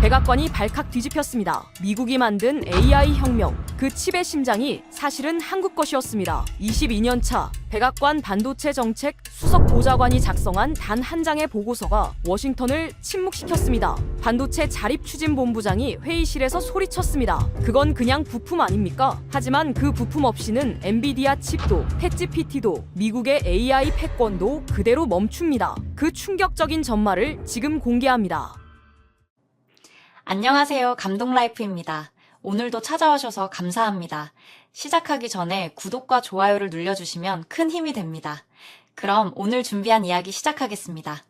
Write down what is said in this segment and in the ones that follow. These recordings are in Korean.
백악관이 발칵 뒤집혔습니다. 미국이 만든 AI 혁명, 그 칩의 심장이 사실은 한국 것이었습니다. 22년 차 백악관 반도체 정책 수석 보좌관이 작성한 단 한 장의 보고서가 워싱턴을 침묵시켰습니다. 반도체 자립추진본부장이 회의실에서 소리쳤습니다. 그건 그냥 부품 아닙니까? 하지만 그 부품 없이는 엔비디아 칩도, 챗GPT도, 미국의 AI 패권도 그대로 멈춥니다. 그 충격적인 전말을 지금 공개합니다. 안녕하세요. 감동라이프입니다. 오늘도 찾아오셔서 감사합니다. 시작하기 전에 구독과 좋아요를 눌러주시면 큰 힘이 됩니다. 그럼 오늘 준비한 이야기 시작하겠습니다.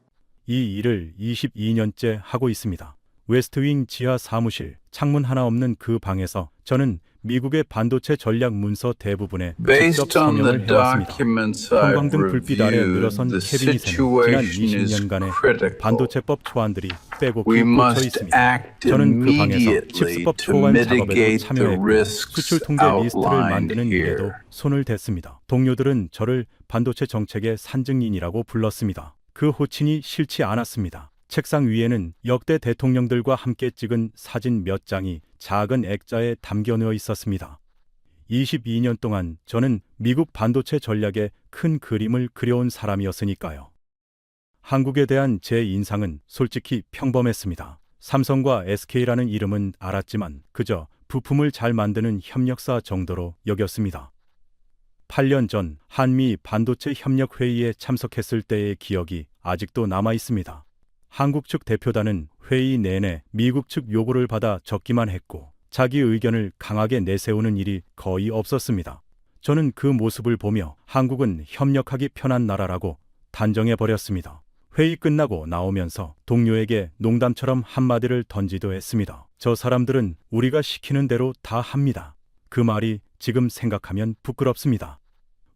이 일을 22년째 하고 있습니다. 웨스트윙 지하 사무실, 창문 하나 없는 그 방에서 저는 미국의 반도체 전략 문서 대부분에 직접 서명을 해왔습니다. 형광등 불빛 아래 늘어선 케빈이 세는 지난 20년간의 반도체법 초안들이 빼곡히 꽂혀 있습니다. 저는 그 방에서 칩스법 초안 작업에도 참여했고 수출 통제 리스트를 만드는 일에도 손을 댔습니다. 동료들은 저를 반도체 정책의 산증인이라고 불렀습니다. 그 호칭이 싫지 않았습니다. 책상 위에는 역대 대통령들과 함께 찍은 사진 몇 장이 작은 액자에 담겨 넣어 있었습니다. 22년 동안 저는 미국 반도체 전략의 큰 그림을 그려온 사람이었으니까요. 한국에 대한 제 인상은 솔직히 평범했습니다. 삼성과 SK라는 이름은 알았지만 그저 부품을 잘 만드는 협력사 정도로 여겼습니다. 8년 전 한미 반도체 협력 회의에 참석했을 때의 기억이 아직도 남아 있습니다. 한국 측 대표단은 회의 내내 미국 측 요구를 받아 적기만 했고 자기 의견을 강하게 내세우는 일이 거의 없었습니다. 저는 그 모습을 보며 한국은 협력하기 편한 나라라고 단정해버렸습니다. 회의 끝나고 나오면서 동료에게 농담처럼 한마디를 던지도 했습니다. 저 사람들은 우리가 시키는 대로 다 합니다. 그 말이 지금 생각하면 부끄럽습니다.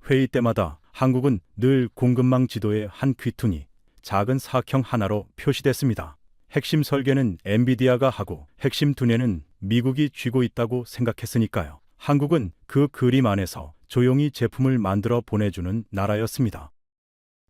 회의 때마다 한국은 늘 공급망 지도의 한 귀퉁이, 작은 사각형 하나로 표시됐습니다. 핵심 설계는 엔비디아가 하고 핵심 두뇌는 미국이 쥐고 있다고 생각했으니까요. 한국은 그 그림 안에서 조용히 제품을 만들어 보내주는 나라였습니다.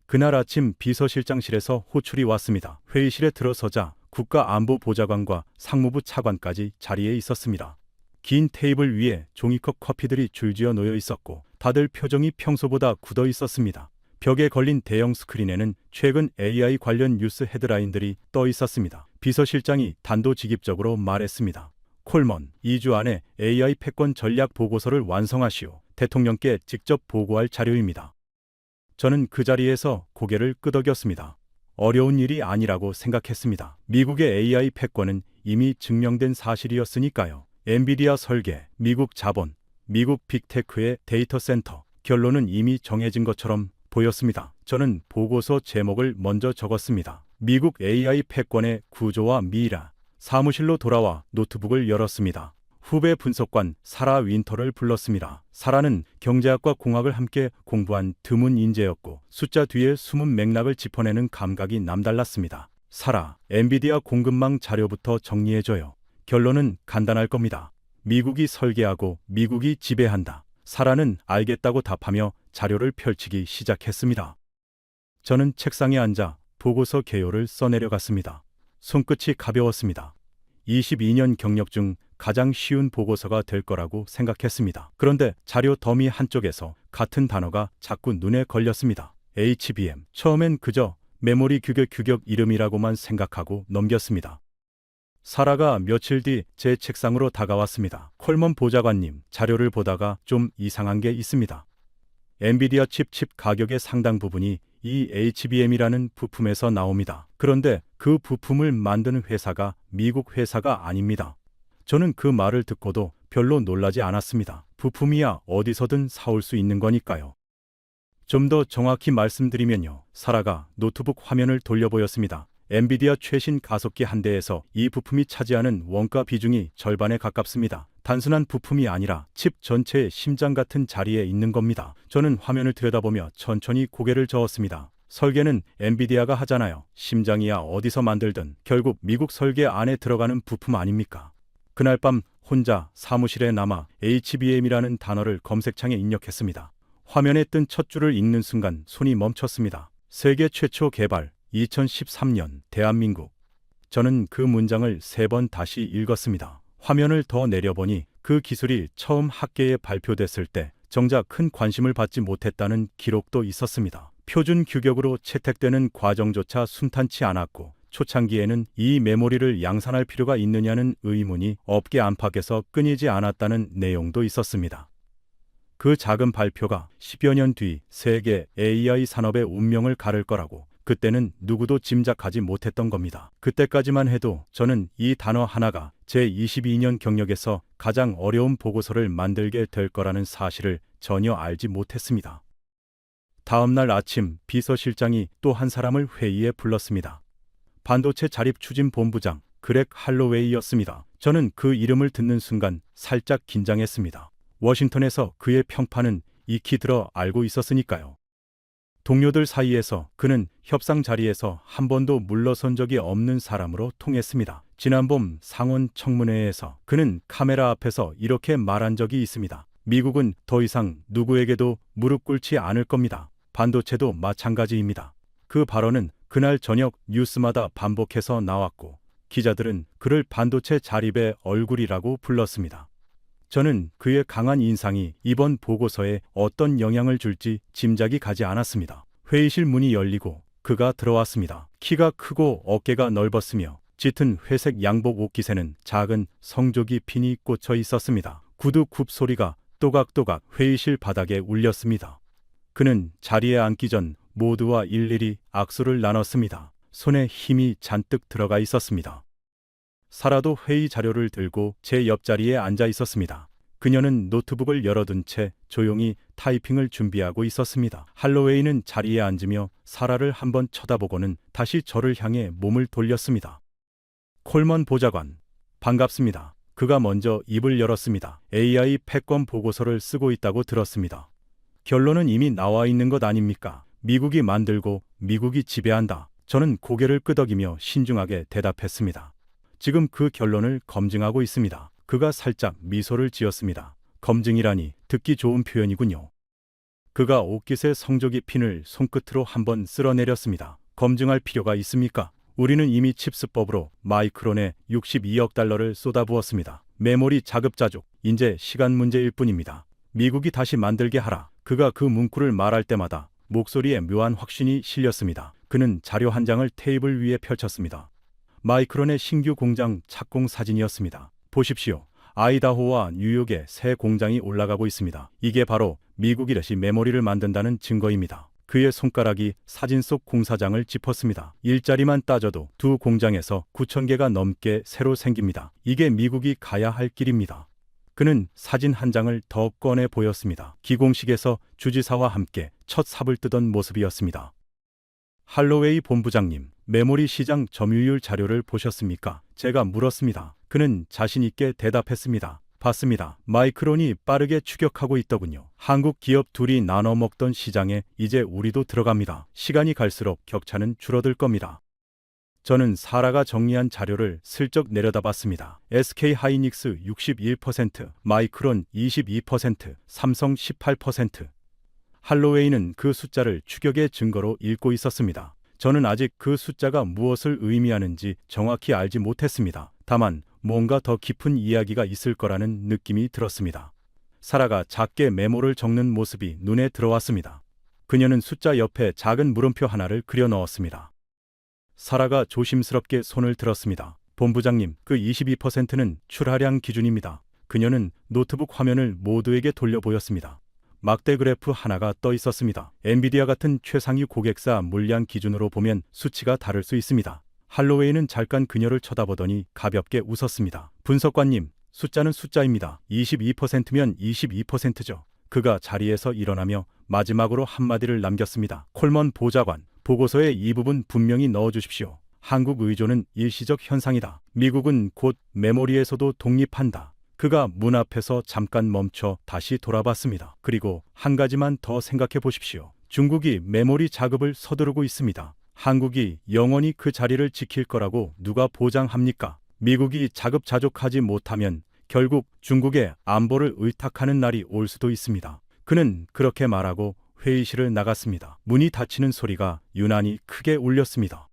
그날 아침 비서실장실에서 호출이 왔습니다. 회의실에 들어서자 국가안보보좌관과 상무부 차관까지 자리에 있었습니다. 긴 테이블 위에 종이컵 커피들이 줄지어 놓여 있었고 다들 표정이 평소보다 굳어 있었습니다. 벽에 걸린 대형 스크린에는 최근 AI 관련 뉴스 헤드라인들이 떠 있었습니다. 비서실장이 단도직입적으로 말했습니다. 콜먼, 2주 안에 AI 패권 전략 보고서를 완성하시오. 대통령께 직접 보고할 자료입니다. 저는 그 자리에서 고개를 끄덕였습니다. 어려운 일이 아니라고 생각했습니다. 미국의 AI 패권은 이미 증명된 사실이었으니까요. 엔비디아 설계, 미국 자본, 미국 빅테크의 데이터 센터, 결론은 이미 정해진 것처럼 보였습니다. 저는 보고서 제목을 먼저 적었습니다. 미국 AI 패권의 구조와 미라. 사무실로 돌아와 노트북을 열었습니다. 후배 분석관 사라 윈터를 불렀습니다. 사라는 경제학과 공학을 함께 공부한 드문 인재였고 숫자 뒤에 숨은 맥락을 짚어내는 감각이 남달랐습니다. 사라, 엔비디아 공급망 자료부터 정리해줘요. 결론은 간단할 겁니다. 미국이 설계하고 미국이 지배한다. 사라는 알겠다고 답하며 자료를 펼치기 시작했습니다. 저는 책상에 앉아 보고서 개요를 써내려갔습니다. 손끝이 가벼웠습니다. 22년 경력 중 가장 쉬운 보고서가 될 거라고 생각했습니다. 그런데 자료 더미 한쪽에서 같은 단어가 자꾸 눈에 걸렸습니다. HBM. 처음엔 그저 메모리 규격 이름이라고만 생각하고 넘겼습니다. 사라가 며칠 뒤 제 책상으로 다가왔습니다. 콜먼 보좌관님, 자료를 보다가 좀 이상한 게 있습니다. 엔비디아 칩 가격의 상당 부분이 이 HBM이라는 부품에서 나옵니다. 그런데 그 부품을 만드는 회사가 미국 회사가 아닙니다. 저는 그 말을 듣고도 별로 놀라지 않았습니다. 부품이야 어디서든 사올 수 있는 거니까요. 좀 더 정확히 말씀드리면요. 사라가 노트북 화면을 돌려 보였습니다. 엔비디아 최신 가속기 한 대에서 이 부품이 차지하는 원가 비중이 절반에 가깝습니다. 단순한 부품이 아니라 칩 전체의 심장 같은 자리에 있는 겁니다. 저는 화면을 들여다보며 천천히 고개를 저었습니다. 설계는 엔비디아가 하잖아요. 심장이야 어디서 만들든 결국 미국 설계 안에 들어가는 부품 아닙니까? 그날 밤 혼자 사무실에 남아 HBM이라는 단어를 검색창에 입력했습니다. 화면에 뜬 첫 줄을 읽는 순간 손이 멈췄습니다. 세계 최초 개발 2013년 대한민국. 저는 그 문장을 3번 다시 읽었습니다. 화면을 더 내려보니 그 기술이 처음 학계에 발표됐을 때 정작 큰 관심을 받지 못했다는 기록도 있었습니다. 표준 규격으로 채택되는 과정조차 순탄치 않았고 초창기에는 이 메모리를 양산할 필요가 있느냐는 의문이 업계 안팎에서 끊이지 않았다는 내용도 있었습니다. 그 작은 발표가 10여 년 뒤 세계 AI 산업의 운명을 가를 거라고 그때는 누구도 짐작하지 못했던 겁니다. 그때까지만 해도 저는 이 단어 하나가 제 22년 경력에서 가장 어려운 보고서를 만들게 될 거라는 사실을 전혀 알지 못했습니다. 다음 날 아침 비서실장이 또 한 사람을 회의에 불렀습니다. 반도체 자립 추진 본부장 그렉 할로웨이였습니다. 저는 그 이름을 듣는 순간 살짝 긴장했습니다. 워싱턴에서 그의 평판은 익히 들어 알고 있었으니까요. 동료들 사이에서 그는 협상 자리에서 한 번도 물러선 적이 없는 사람으로 통했습니다. 지난 봄 상원 청문회에서 그는 카메라 앞에서 이렇게 말한 적이 있습니다. 미국은 더 이상 누구에게도 무릎 꿇지 않을 겁니다. 반도체도 마찬가지입니다. 그 발언은 그날 저녁 뉴스마다 반복해서 나왔고 기자들은 그를 반도체 자립의 얼굴이라고 불렀습니다. 저는 그의 강한 인상이 이번 보고서에 어떤 영향을 줄지 짐작이 가지 않았습니다. 회의실 문이 열리고 그가 들어왔습니다. 키가 크고 어깨가 넓었으며 짙은 회색 양복 옷깃에는 작은 성조기 핀이 꽂혀 있었습니다. 구두 굽 소리가 또각또각 회의실 바닥에 울렸습니다. 그는 자리에 앉기 전 모두와 일일이 악수를 나눴습니다. 손에 힘이 잔뜩 들어가 있었습니다. 사라도 회의 자료를 들고 제 옆자리에 앉아 있었습니다. 그녀는 노트북을 열어둔 채 조용히 타이핑을 준비하고 있었습니다. 할로웨이는 자리에 앉으며 사라를 한번 쳐다보고는 다시 저를 향해 몸을 돌렸습니다. 콜먼 보좌관, 반갑습니다. 그가 먼저 입을 열었습니다. AI 패권 보고서를 쓰고 있다고 들었습니다. 결론은 이미 나와 있는 것 아닙니까? 미국이 만들고 미국이 지배한다. 저는 고개를 끄덕이며 신중하게 대답했습니다. 지금 그 결론을 검증하고 있습니다. 그가 살짝 미소를 지었습니다. 검증이라니 듣기 좋은 표현이군요. 그가 옷깃의 성조기 핀을 손끝으로 한번 쓸어내렸습니다. 검증할 필요가 있습니까? 우리는 이미 칩스법으로 마이크론에 62억 달러를 쏟아부었습니다. 메모리 자급자족, 이제 시간 문제일 뿐입니다. 미국이 다시 만들게 하라. 그가 그 문구를 말할 때마다 목소리에 묘한 확신이 실렸습니다. 그는 자료 한 장을 테이블 위에 펼쳤습니다. 마이크론의 신규 공장 착공 사진이었습니다. 보십시오. 아이다호와 뉴욕에 새 공장이 올라가고 있습니다. 이게 바로 미국이 다시 메모리를 만든다는 증거입니다. 그의 손가락이 사진 속 공사장을 짚었습니다. 일자리만 따져도 두 공장에서 9,000개가 넘게 새로 생깁니다. 이게 미국이 가야 할 길입니다. 그는 사진 한 장을 더 꺼내 보였습니다. 기공식에서 주지사와 함께 첫 삽을 뜨던 모습이었습니다. 할로웨이 본부장님, 메모리 시장 점유율 자료를 보셨습니까? 제가 물었습니다. 그는 자신 있게 대답했습니다. 봤습니다. 마이크론이 빠르게 추격하고 있더군요. 한국 기업 둘이 나눠 먹던 시장에 이제 우리도 들어갑니다. 시간이 갈수록 격차는 줄어들 겁니다. 저는 사라가 정리한 자료를 슬쩍 내려다봤습니다. SK 하이닉스 61%, 마이크론 22%, 삼성 18%. 할로웨이는 그 숫자를 추격의 증거로 읽고 있었습니다. 저는 아직 그 숫자가 무엇을 의미하는지 정확히 알지 못했습니다. 다만 뭔가 더 깊은 이야기가 있을 거라는 느낌이 들었습니다. 사라가 작게 메모를 적는 모습이 눈에 들어왔습니다. 그녀는 숫자 옆에 작은 물음표 하나를 그려 넣었습니다. 사라가 조심스럽게 손을 들었습니다. 본부장님, 그 22%는 출하량 기준입니다. 그녀는 노트북 화면을 모두에게 돌려 보였습니다. 막대 그래프 하나가 떠 있었습니다. 엔비디아 같은 최상위 고객사 물량 기준으로 보면 수치가 다를 수 있습니다. 할로웨이는 잠깐 그녀를 쳐다보더니 가볍게 웃었습니다. 분석관님, 숫자는 숫자입니다. 22%면 22%죠. 그가 자리에서 일어나며 마지막으로 한마디를 남겼습니다. 콜먼 보좌관, 보고서에 이 부분 분명히 넣어주십시오. 한국 의존은 일시적 현상이다. 미국은 곧 메모리에서도 독립한다. 그가 문 앞에서 잠깐 멈춰 다시 돌아봤습니다. 그리고 한 가지만 더 생각해 보십시오. 중국이 메모리 자급을 서두르고 있습니다. 한국이 영원히 그 자리를 지킬 거라고 누가 보장합니까? 미국이 자급자족하지 못하면 결국 중국의 안보를 의탁하는 날이 올 수도 있습니다. 그는 그렇게 말하고 회의실을 나갔습니다. 문이 닫히는 소리가 유난히 크게 울렸습니다.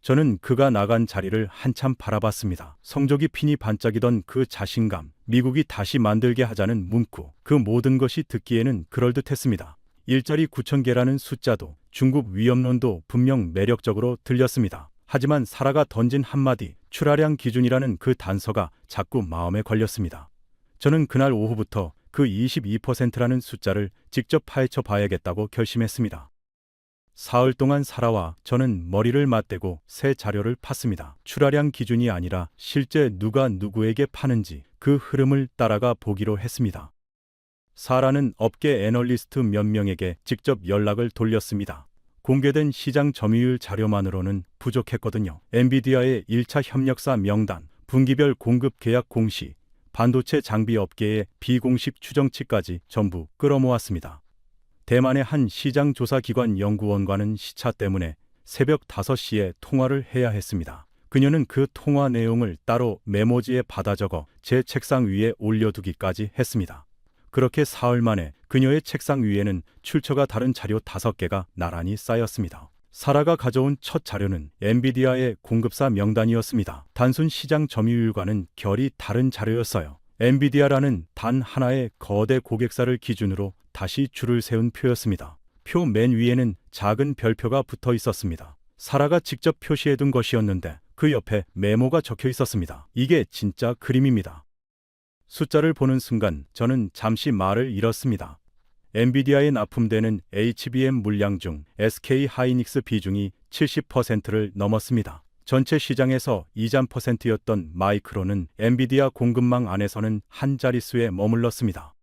저는 그가 나간 자리를 한참 바라봤습니다. 성적이 핀이 반짝이던 그 자신감, 미국이 다시 만들게 하자는 문구, 그 모든 것이 듣기에는 그럴듯했습니다. 일자리 9,000개라는 숫자도, 중국 위협론도 분명 매력적으로 들렸습니다. 하지만 사라가 던진 한마디, 출하량 기준이라는 그 단서가 자꾸 마음에 걸렸습니다. 저는 그날 오후부터 그 22%라는 숫자를 직접 파헤쳐 봐야겠다고 결심했습니다. 사흘 동안 사라와 저는 머리를 맞대고 새 자료를 팠습니다. 출하량 기준이 아니라 실제 누가 누구에게 파는지 그 흐름을 따라가 보기로 했습니다. 사라는 업계 애널리스트 몇 명에게 직접 연락을 돌렸습니다. 공개된 시장 점유율 자료만으로는 부족했거든요. 엔비디아의 1차 협력사 명단, 분기별 공급 계약 공시, 반도체 장비 업계의 비공식 추정치까지 전부 끌어모았습니다. 대만의 한 시장 조사 기관 연구원과는 시차 때문에 새벽 5시에 통화를 해야 했습니다. 그녀는 그 통화 내용을 따로 메모지에 받아 적어 제 책상 위에 올려두기까지 했습니다. 그렇게 사흘 만에 그녀의 책상 위에는 출처가 다른 자료 5개가 나란히 쌓였습니다. 사라가 가져온 첫 자료는 엔비디아의 공급사 명단이었습니다. 단순 시장 점유율과는 결이 다른 자료였어요. 엔비디아라는 단 하나의 거대 고객사를 기준으로 다시 줄을 세운 표였습니다. 표 맨 위에는 작은 별표가 붙어 있었습니다. 사라가 직접 표시해둔 것이었는데 그 옆에 메모가 적혀 있었습니다. 이게 진짜 그림입니다. 숫자를 보는 순간 저는 잠시 말을 잃었습니다. 엔비디아에 납품되는 HBM 물량 중 SK 하이닉스 비중이 70%를 넘었습니다. 전체 시장에서 2%였던 마이크론은 엔비디아 공급망 안에서는 한 자릿수에 머물렀습니다.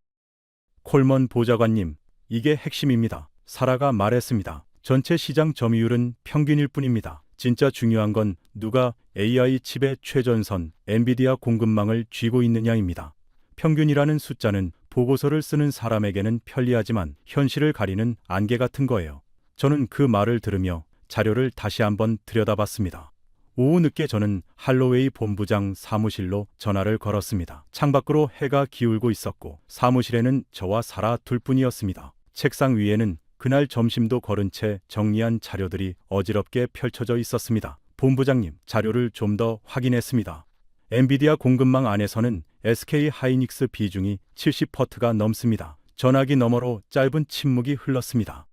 콜먼 보좌관님, 이게 핵심입니다. 사라가 말했습니다. 전체 시장 점유율은 평균일 뿐입니다. 진짜 중요한 건 누가 AI 칩의 최전선 엔비디아 공급망을 쥐고 있느냐입니다. 평균이라는 숫자는 보고서를 쓰는 사람에게는 편리하지만 현실을 가리는 안개 같은 거예요. 저는 그 말을 들으며 자료를 다시 한번 들여다봤습니다. 오후 늦게 저는 할로웨이 본부장 사무실로 전화를 걸었습니다. 창밖으로 해가 기울고 있었고 사무실에는 저와 사라 둘뿐이었습니다. 책상 위에는 그날 점심도 거른 채 정리한 자료들이 어지럽게 펼쳐져 있었습니다. 본부장님, 자료를 좀 더 확인했습니다. 엔비디아 공급망 안에서는 SK 하이닉스 비중이 70%가 넘습니다. 전화기 너머로 짧은 침묵이 흘렀습니다.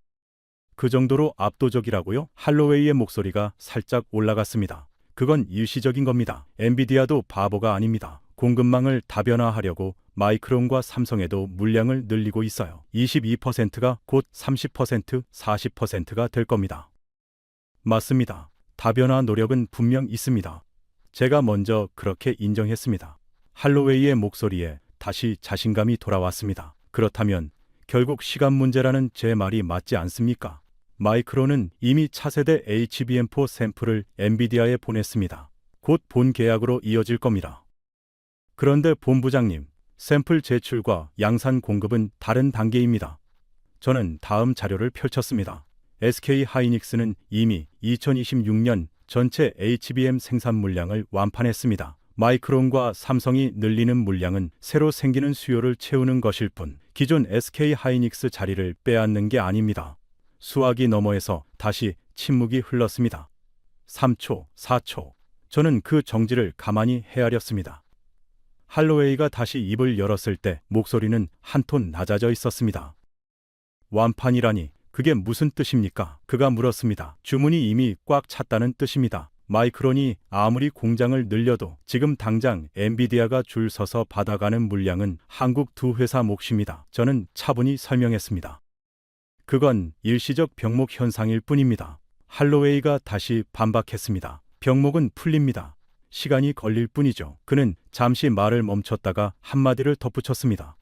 그 정도로 압도적이라고요? 할로웨이의 목소리가 살짝 올라갔습니다. 그건 일시적인 겁니다. 엔비디아도 바보가 아닙니다. 공급망을 다변화하려고 마이크론과 삼성에도 물량을 늘리고 있어요. 22%가 곧 30%, 40%가 될 겁니다. 맞습니다. 다변화 노력은 분명 있습니다. 제가 먼저 그렇게 인정했습니다. 할로웨이의 목소리에 다시 자신감이 돌아왔습니다. 그렇다면 결국 시간 문제라는 제 말이 맞지 않습니까? 마이크론은 이미 차세대 HBM4 샘플을 엔비디아에 보냈습니다. 곧 본 계약으로 이어질 겁니다. 그런데 본부장님, 샘플 제출과 양산 공급은 다른 단계입니다. 저는 다음 자료를 펼쳤습니다. SK 하이닉스는 이미 2026년 전체 HBM 생산 물량을 완판했습니다. 마이크론과 삼성이 늘리는 물량은 새로 생기는 수요를 채우는 것일 뿐 기존 SK 하이닉스 자리를 빼앗는 게 아닙니다. 수화기 너머에서 다시 침묵이 흘렀습니다. 3초, 4초. 저는 그 정지를 가만히 헤아렸습니다. 할로웨이가 다시 입을 열었을 때 목소리는 한 톤 낮아져 있었습니다. 완판이라니 그게 무슨 뜻입니까? 그가 물었습니다. 주문이 이미 꽉 찼다는 뜻입니다. 마이크론이 아무리 공장을 늘려도 지금 당장 엔비디아가 줄 서서 받아가는 물량은 한국 두 회사 몫입니다. 저는 차분히 설명했습니다. 그건 일시적 병목 현상일 뿐입니다. 할로웨이가 다시 반박했습니다. 병목은 풀립니다. 시간이 걸릴 뿐이죠. 그는 잠시 말을 멈췄다가 한마디를 덧붙였습니다.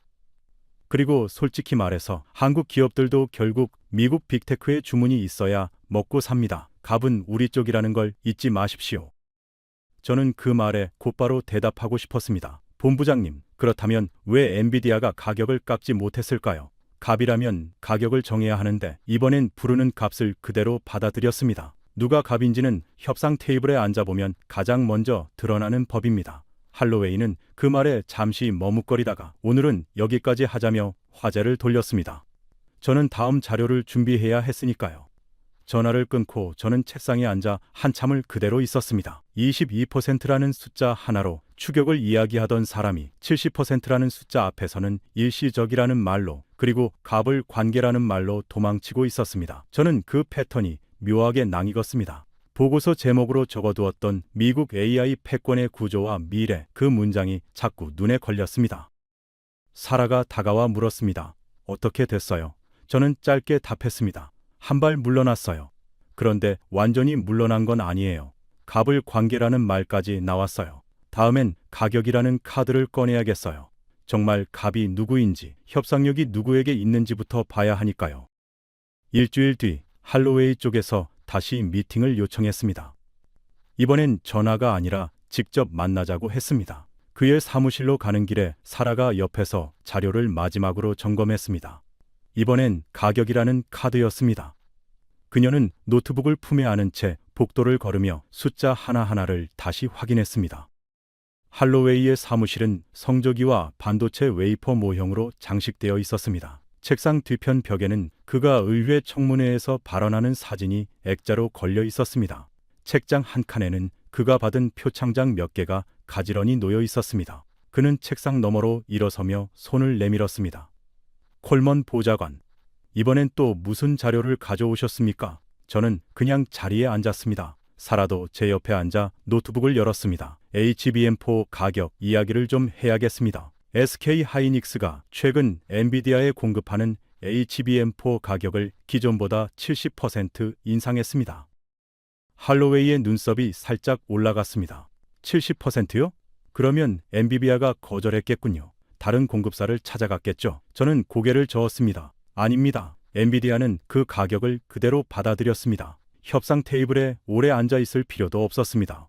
그리고 솔직히 말해서 한국 기업들도 결국 미국 빅테크의 주문이 있어야 먹고 삽니다. 갑은 우리 쪽이라는 걸 잊지 마십시오. 저는 그 말에 곧바로 대답하고 싶었습니다. 본부장님, 그렇다면 왜 엔비디아가 가격을 깎지 못했을까요? 갑이라면 가격을 정해야 하는데 이번엔 부르는 값을 그대로 받아들였습니다. 누가 갑인지는 협상 테이블에 앉아보면 가장 먼저 드러나는 법입니다. 할로웨이는 그 말에 잠시 머뭇거리다가 오늘은 여기까지 하자며 화제를 돌렸습니다. 저는 다음 자료를 준비해야 했으니까요. 전화를 끊고 저는 책상에 앉아 한참을 그대로 있었습니다. 22%라는 숫자 하나로 추격을 이야기하던 사람이 70%라는 숫자 앞에서는 일시적이라는 말로, 그리고 갑을 관계라는 말로 도망치고 있었습니다. 저는 그 패턴이 묘하게 낭익었습니다. 보고서 제목으로 적어두었던 미국 AI 패권의 구조와 미래, 그 문장이 자꾸 눈에 걸렸습니다. 사라가 다가와 물었습니다. 어떻게 됐어요? 저는 짧게 답했습니다. 한 발 물러났어요. 그런데 완전히 물러난 건 아니에요. 갑을 관계라는 말까지 나왔어요. 다음엔 가격이라는 카드를 꺼내야겠어요. 정말 갑이 누구인지, 협상력이 누구에게 있는지부터 봐야 하니까요. 일주일 뒤 할로웨이 쪽에서 다시 미팅을 요청했습니다. 이번엔 전화가 아니라 직접 만나자고 했습니다. 그의 사무실로 가는 길에 사라가 옆에서 자료를 마지막으로 점검했습니다. 이번엔 가격이라는 카드였습니다. 그녀는 노트북을 품에 안은 채 복도를 걸으며 숫자 하나하나를 다시 확인했습니다. 할로웨이의 사무실은 성조기와 반도체 웨이퍼 모형으로 장식되어 있었습니다. 책상 뒤편 벽에는 그가 의회 청문회에서 발언하는 사진이 액자로 걸려 있었습니다. 책장 한 칸에는 그가 받은 표창장 몇 개가 가지런히 놓여 있었습니다. 그는 책상 너머로 일어서며 손을 내밀었습니다. 콜먼 보좌관, 이번엔 또 무슨 자료를 가져오셨습니까? 저는 그냥 자리에 앉았습니다. 사라도 제 옆에 앉아 노트북을 열었습니다. HBM4 가격 이야기를 좀 해야겠습니다. SK 하이닉스가 최근 엔비디아에 공급하는 HBM4 가격을 기존보다 70% 인상했습니다. 할로웨이의 눈썹이 살짝 올라갔습니다. 70%요? 그러면 엔비디아가 거절했겠군요. 다른 공급사를 찾아갔겠죠. 저는 고개를 저었습니다. 아닙니다. 엔비디아는 그 가격을 그대로 받아들였습니다. 협상 테이블에 오래 앉아 있을 필요도 없었습니다.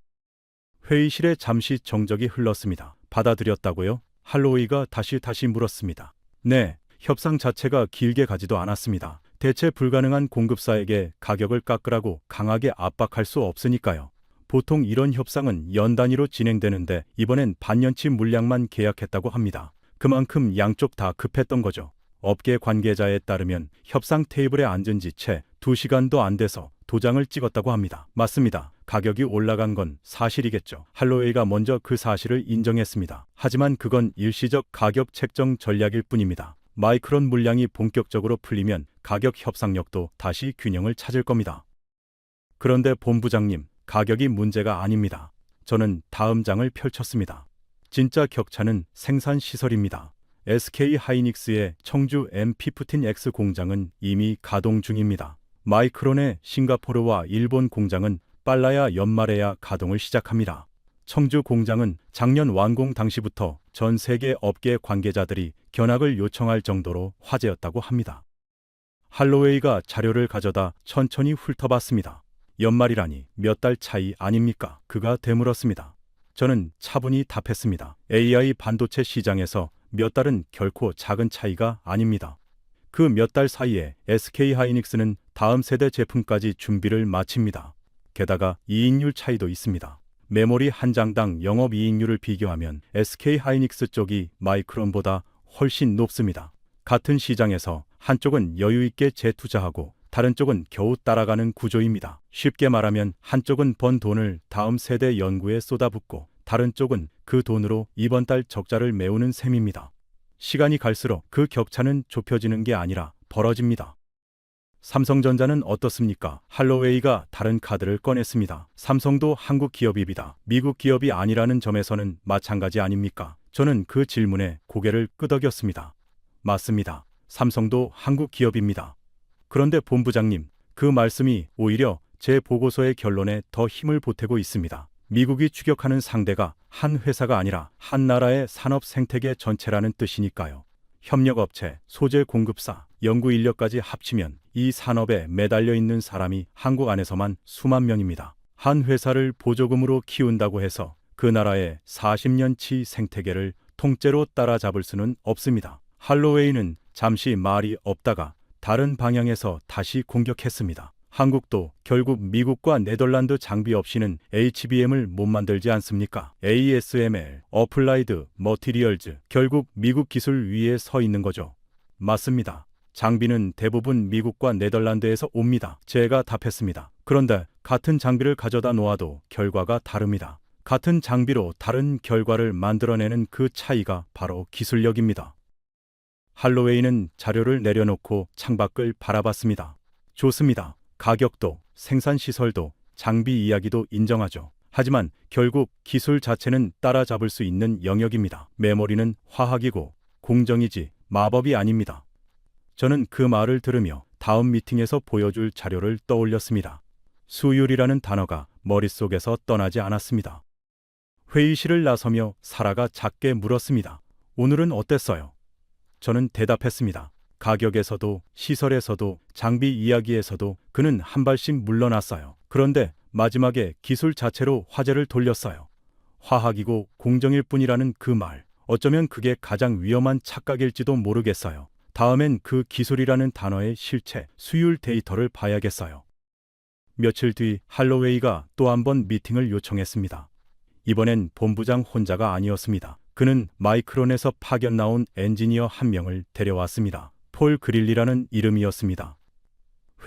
회의실에 잠시 정적이 흘렀습니다. 받아들였다고요? 할로웨이가 다시 물었습니다. 네, 협상 자체가 길게 가지도 않았습니다. 대체 불가능한 공급사에게 가격을 깎으라고 강하게 압박할 수 없으니까요. 보통 이런 협상은 연 단위로 진행되는데 이번엔 반년치 물량만 계약했다고 합니다. 그만큼 양쪽 다 급했던 거죠. 업계 관계자에 따르면 협상 테이블에 앉은 지 채 2시간도 안 돼서 도장을 찍었다고 합니다. 맞습니다. 가격이 올라간 건 사실이겠죠. 할로웨이가 먼저 그 사실을 인정했습니다. 하지만 그건 일시적 가격 책정 전략일 뿐입니다. 마이크론 물량이 본격적으로 풀리면 가격 협상력도 다시 균형을 찾을 겁니다. 그런데 본부장님, 가격이 문제가 아닙니다. 저는 다음 장을 펼쳤습니다. 진짜 격차는 생산 시설입니다. SK 하이닉스의 청주 M15X 공장은 이미 가동 중입니다. 마이크론의 싱가포르와 일본 공장은 빨라야 연말에야 가동을 시작합니다. 청주 공장은 작년 완공 당시부터 전 세계 업계 관계자들이 견학을 요청할 정도로 화제였다고 합니다. 할로웨이가 자료를 가져다 천천히 훑어봤습니다. 연말이라니 몇 달 차이 아닙니까? 그가 되물었습니다. 저는 차분히 답했습니다. AI 반도체 시장에서 몇 달은 결코 작은 차이가 아닙니다. 그 몇 달 사이에 SK 하이닉스는 다음 세대 제품까지 준비를 마칩니다. 게다가 이익률 차이도 있습니다. 메모리 한 장당 영업이익률을 비교하면 SK 하이닉스 쪽이 마이크론보다 훨씬 높습니다. 같은 시장에서 한쪽은 여유 있게 재투자하고 다른 쪽은 겨우 따라가는 구조입니다. 쉽게 말하면 한쪽은 번 돈을 다음 세대 연구에 쏟아붓고 다른 쪽은 그 돈으로 이번 달 적자를 메우는 셈입니다. 시간이 갈수록 그 격차는 좁혀지는 게 아니라 벌어집니다. 삼성전자는 어떻습니까? 할로웨이가 다른 카드를 꺼냈습니다. 삼성도 한국 기업입니다. 미국 기업이 아니라는 점에서는 마찬가지 아닙니까? 저는 그 질문에 고개를 끄덕였습니다. 맞습니다. 삼성도 한국 기업입니다. 그런데 본부장님, 그 말씀이 오히려 제 보고서의 결론에 더 힘을 보태고 있습니다. 미국이 추격하는 상대가 한 회사가 아니라 한 나라의 산업 생태계 전체라는 뜻이니까요. 협력업체, 소재 공급사, 연구 인력까지 합치면 이 산업에 매달려 있는 사람이 한국 안에서만 수만 명입니다. 한 회사를 보조금으로 키운다고 해서 그 나라의 40년치 생태계를 통째로 따라잡을 수는 없습니다. 할로웨이는 잠시 말이 없다가 다른 방향에서 다시 공격했습니다. 한국도 결국 미국과 네덜란드 장비 없이는 HBM을 못 만들지 않습니까? ASML, 어플라이드 머티리얼즈, 결국 미국 기술 위에 서 있는 거죠. 맞습니다. 장비는 대부분 미국과 네덜란드에서 옵니다. 제가 답했습니다. 그런데 같은 장비를 가져다 놓아도 결과가 다릅니다. 같은 장비로 다른 결과를 만들어내는 그 차이가 바로 기술력입니다. 할로웨이는 자료를 내려놓고 창밖을 바라봤습니다. 좋습니다. 가격도, 생산시설도, 장비 이야기도 인정하죠. 하지만 결국 기술 자체는 따라잡을 수 있는 영역입니다. 메모리는 화학이고 공정이지 마법이 아닙니다. 저는 그 말을 들으며 다음 미팅에서 보여줄 자료를 떠올렸습니다. 수율이라는 단어가 머릿속에서 떠나지 않았습니다. 회의실을 나서며 사라가 작게 물었습니다. 오늘은 어땠어요? 저는 대답했습니다. 가격에서도 시설에서도 장비 이야기에서도 그는 한 발씩 물러났어요. 그런데 마지막에 기술 자체로 화제를 돌렸어요. 화학이고 공정일 뿐이라는 그 말. 어쩌면 그게 가장 위험한 착각일지도 모르겠어요. 다음엔 그 기술이라는 단어의 실체, 수율 데이터를 봐야겠어요. 며칠 뒤 할로웨이가 또 한 번 미팅을 요청했습니다. 이번엔 본부장 혼자가 아니었습니다. 그는 마이크론에서 파견 나온 엔지니어 한 명을 데려왔습니다. 폴 그릴리라는 이름이었습니다.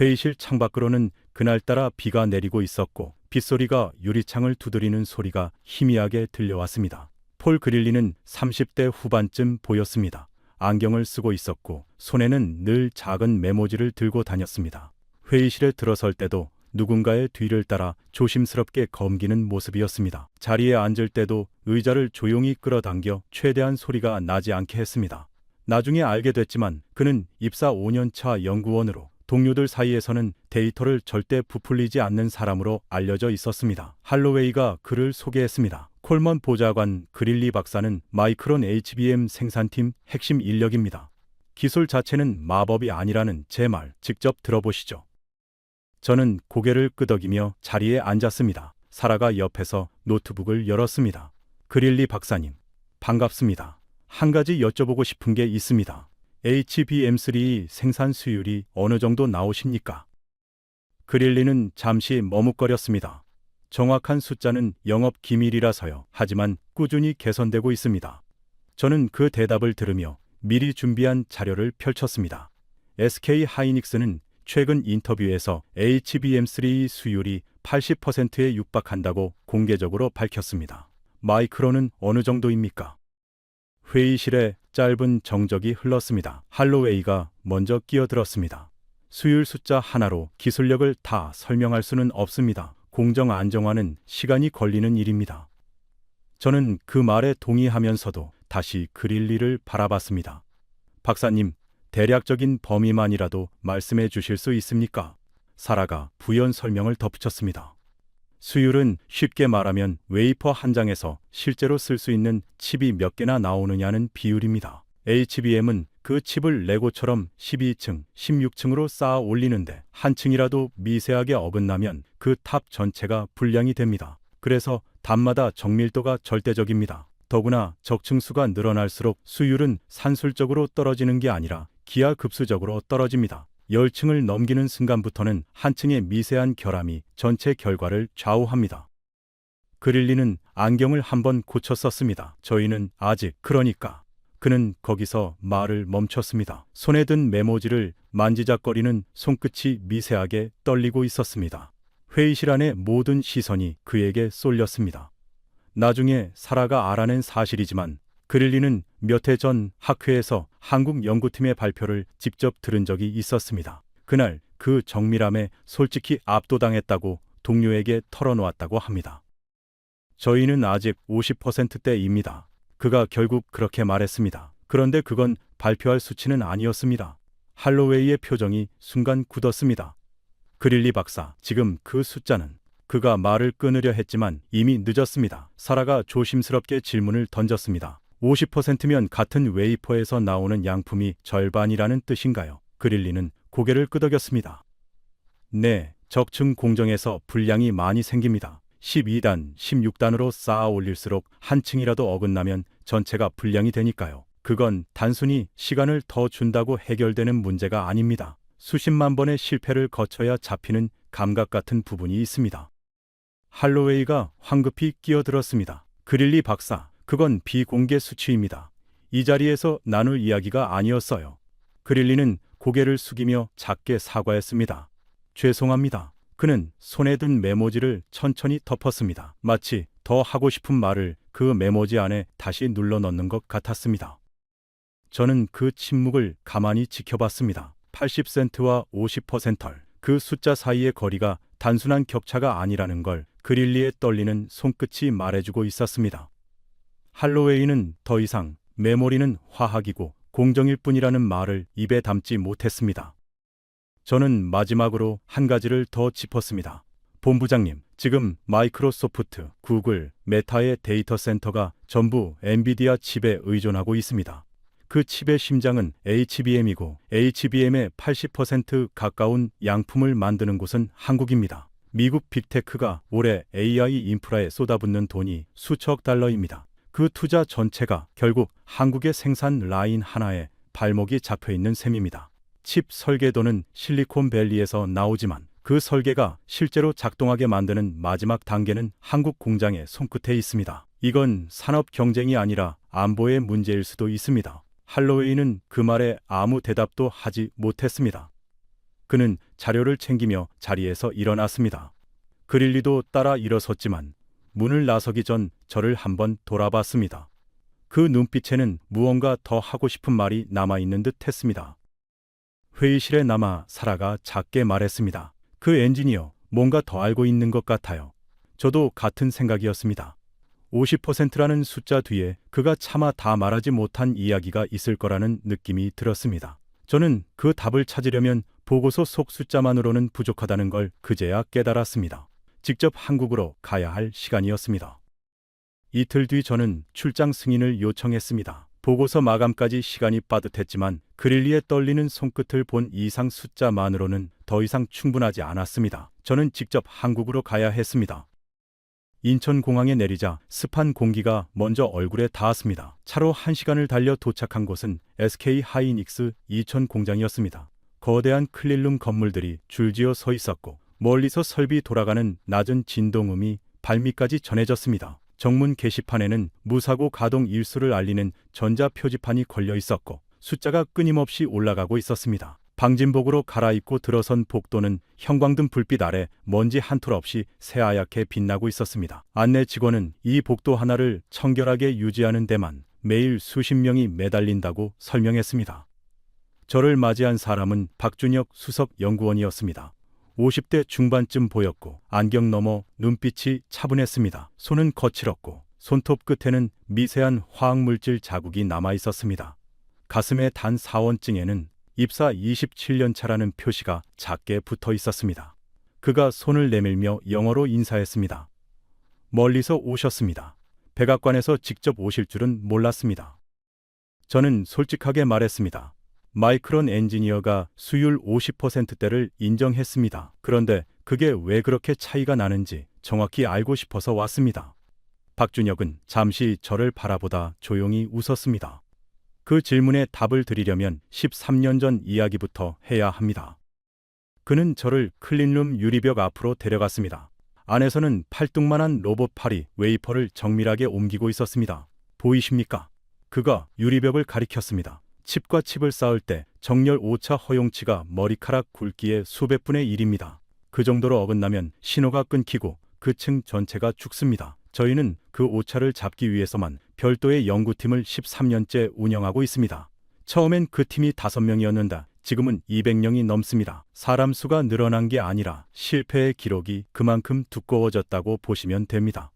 회의실 창밖으로는 그날따라 비가 내리고 있었고 빗소리가 유리창을 두드리는 소리가 희미하게 들려왔습니다. 폴 그릴리는 30대 후반쯤 보였습니다. 안경을 쓰고 있었고 손에는 늘 작은 메모지를 들고 다녔습니다. 회의실에 들어설 때도 누군가의 뒤를 따라 조심스럽게 검기는 모습이었습니다. 자리에 앉을 때도 의자를 조용히 끌어당겨 최대한 소리가 나지 않게 했습니다. 나중에 알게 됐지만 그는 입사 5년차 연구원으로 동료들 사이에서는 데이터를 절대 부풀리지 않는 사람으로 알려져 있었습니다. 할로웨이가 그를 소개했습니다. 콜먼 보좌관 그릴리 박사는 마이크론 HBM 생산팀 핵심 인력입니다. 기술 자체는 마법이 아니라는 제 말 직접 들어보시죠. 저는 고개를 끄덕이며 자리에 앉았습니다. 사라가 옆에서 노트북을 열었습니다. 그릴리 박사님, 반갑습니다. 한 가지 여쭤보고 싶은 게 있습니다. HBM3 생산 수율이 어느 정도 나오십니까? 그릴리는 잠시 머뭇거렸습니다. 정확한 숫자는 영업 기밀이라서요. 하지만 꾸준히 개선되고 있습니다. 저는 그 대답을 들으며 미리 준비한 자료를 펼쳤습니다. SK 하이닉스는 최근 인터뷰에서 HBM3 수율이 80%에 육박한다고 공개적으로 밝혔습니다. 마이크론은 어느 정도입니까? 회의실에 짧은 정적이 흘렀습니다. 할로웨이가 먼저 끼어들었습니다. 수율 숫자 하나로 기술력을 다 설명할 수는 없습니다. 공정 안정화는 시간이 걸리는 일입니다. 저는 그 말에 동의하면서도 다시 그릴리를 바라봤습니다. 박사님, 대략적인 범위만이라도 말씀해 주실 수 있습니까? 사라가 부연 설명을 덧붙였습니다. 수율은 쉽게 말하면 웨이퍼 한 장에서 실제로 쓸 수 있는 칩이 몇 개나 나오느냐는 비율입니다. HBM은 그 칩을 레고처럼 12층, 16층으로 쌓아 올리는데 한 층이라도 미세하게 어긋나면 그 탑 전체가 불량이 됩니다. 그래서 단마다 정밀도가 절대적입니다. 더구나 적층수가 늘어날수록 수율은 산술적으로 떨어지는 게 아니라 기하급수적으로 떨어집니다. 10층을 넘기는 순간부터는 한 층의 미세한 결함이 전체 결과를 좌우합니다. 그릴리는 안경을 한번 고쳐 썼습니다. 저희는 아직 그러니까. 그는 거기서 말을 멈췄습니다. 손에 든 메모지를 만지작거리는 손끝이 미세하게 떨리고 있었습니다. 회의실 안의 모든 시선이 그에게 쏠렸습니다. 나중에 사라가 알아낸 사실이지만 그릴리는 몇 해 전 학회에서 한국 연구팀의 발표를 직접 들은 적이 있었습니다. 그날 그 정밀함에 솔직히 압도당했다고 동료에게 털어놓았다고 합니다. 저희는 아직 50%대입니다. 그가 결국 그렇게 말했습니다. 그런데 그건 발표할 수치는 아니었습니다. 할로웨이의 표정이 순간 굳었습니다. 그릴리 박사, 지금 그 숫자는... 그가 말을 끊으려 했지만 이미 늦었습니다. 사라가 조심스럽게 질문을 던졌습니다. 50%면 같은 웨이퍼에서 나오는 양품이 절반이라는 뜻인가요? 그릴리는 고개를 끄덕였습니다. 네, 적층 공정에서 불량이 많이 생깁니다. 12단, 16단으로 쌓아 올릴수록 한 층이라도 어긋나면 전체가 불량이 되니까요. 그건 단순히 시간을 더 준다고 해결되는 문제가 아닙니다. 수십만 번의 실패를 거쳐야 잡히는 감각 같은 부분이 있습니다. 할로웨이가 황급히 끼어들었습니다. 그릴리 박사, 그건 비공개 수치입니다. 이 자리에서 나눌 이야기가 아니었어요. 그릴리는 고개를 숙이며 작게 사과했습니다. 죄송합니다. 그는 손에 든 메모지를 천천히 덮었습니다. 마치 더 하고 싶은 말을 그 메모지 안에 다시 눌러 넣는 것 같았습니다. 저는 그 침묵을 가만히 지켜봤습니다. 80센트와 50%. 그 숫자 사이의 거리가 단순한 격차가 아니라는 걸 그릴리의 떨리는 손끝이 말해주고 있었습니다. 할로웨이는 더 이상 메모리는 화학이고 공정일 뿐이라는 말을 입에 담지 못했습니다. 저는 마지막으로 한 가지를 더 짚었습니다. 본부장님, 지금 마이크로소프트, 구글, 메타의 데이터 센터가 전부 엔비디아 칩에 의존하고 있습니다. 그 칩의 심장은 HBM이고 HBM의 80% 가까운 양품을 만드는 곳은 한국입니다. 미국 빅테크가 올해 AI 인프라에 쏟아붓는 돈이 수천억 달러입니다. 그 투자 전체가 결국 한국의 생산 라인 하나에 발목이 잡혀 있는 셈입니다. 칩 설계도는 실리콘밸리에서 나오지만 그 설계가 실제로 작동하게 만드는 마지막 단계는 한국 공장의 손끝에 있습니다. 이건 산업 경쟁이 아니라 안보의 문제일 수도 있습니다. 할로웨이는 그 말에 아무 대답도 하지 못했습니다. 그는 자료를 챙기며 자리에서 일어났습니다. 그릴리도 따라 일어섰지만 문을 나서기 전 저를 한번 돌아봤습니다. 그 눈빛에는 무언가 더 하고 싶은 말이 남아있는 듯 했습니다. 회의실에 남아 사라가 작게 말했습니다. 그 엔지니어 뭔가 더 알고 있는 것 같아요. 저도 같은 생각이었습니다. 50%라는 숫자 뒤에 그가 차마 다 말하지 못한 이야기가 있을 거라는 느낌이 들었습니다. 저는 그 답을 찾으려면 보고서 속 숫자만으로는 부족하다는 걸 그제야 깨달았습니다. 직접 한국으로 가야 할 시간이었습니다. 이틀 뒤 저는 출장 승인을 요청했습니다. 보고서 마감까지 시간이 빠듯했지만 그릴리의 떨리는 손끝을 본 이상 숫자만으로는 더 이상 충분하지 않았습니다. 저는 직접 한국으로 가야 했습니다. 인천공항에 내리자 습한 공기가 먼저 얼굴에 닿았습니다. 차로 1시간을 달려 도착한 곳은 SK 하이닉스 이천 공장이었습니다. 거대한 클린룸 건물들이 줄지어 서 있었고 멀리서 설비 돌아가는 낮은 진동음이 발밑까지 전해졌습니다. 정문 게시판에는 무사고 가동 일수를 알리는 전자표지판이 걸려 있었고 숫자가 끊임없이 올라가고 있었습니다. 방진복으로 갈아입고 들어선 복도는 형광등 불빛 아래 먼지 한 톨 없이 새하얗게 빛나고 있었습니다. 안내 직원은 이 복도 하나를 청결하게 유지하는 데만 매일 수십 명이 매달린다고 설명했습니다. 저를 맞이한 사람은 박준혁 수석 연구원이었습니다. 50대 중반쯤 보였고 안경 너머 눈빛이 차분했습니다. 손은 거칠었고 손톱 끝에는 미세한 화학물질 자국이 남아 있었습니다. 가슴의 단 사원증에는 입사 27년 차라는 표시가 작게 붙어 있었습니다. 그가 손을 내밀며 영어로 인사했습니다. 멀리서 오셨습니다. 백악관에서 직접 오실 줄은 몰랐습니다. 저는 솔직하게 말했습니다. 마이크론 엔지니어가 수율 50%대를 인정했습니다. 그런데 그게 왜 그렇게 차이가 나는지 정확히 알고 싶어서 왔습니다. 박준혁은 잠시 저를 바라보다 조용히 웃었습니다. 그 질문에 답을 드리려면 13년 전 이야기부터 해야 합니다. 그는 저를 클린룸 유리벽 앞으로 데려갔습니다. 안에서는 팔뚝만한 로봇 팔이 웨이퍼를 정밀하게 옮기고 있었습니다. 보이십니까? 그가 유리벽을 가리켰습니다. 칩과 칩을 쌓을 때 정렬 오차 허용치가 머리카락 굵기의 수백 분의 1입니다. 그 정도로 어긋나면 신호가 끊기고 그 층 전체가 죽습니다. 저희는 그 오차를 잡기 위해서만 별도의 연구팀을 13년째 운영하고 있습니다. 처음엔 그 팀이 5명이었는데 지금은 200명이 넘습니다. 사람 수가 늘어난 게 아니라 실패의 기록이 그만큼 두꺼워졌다고 보시면 됩니다.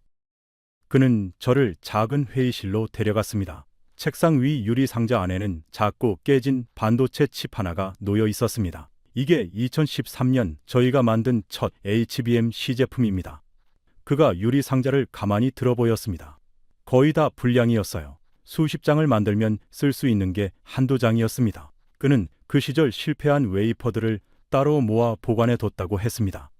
그는 저를 작은 회의실로 데려갔습니다. 책상 위 유리 상자 안에는 작고 깨진 반도체 칩 하나가 놓여 있었습니다. 이게 2013년 저희가 만든 첫 HBM 시제품입니다. 그가 유리 상자를 가만히 들어보였습니다. 거의 다 불량이었어요. 수십 장을 만들면 쓸 수 있는 게 한두 장이었습니다. 그는 그 시절 실패한 웨이퍼들을 따로 모아 보관해 뒀다고 했습니다.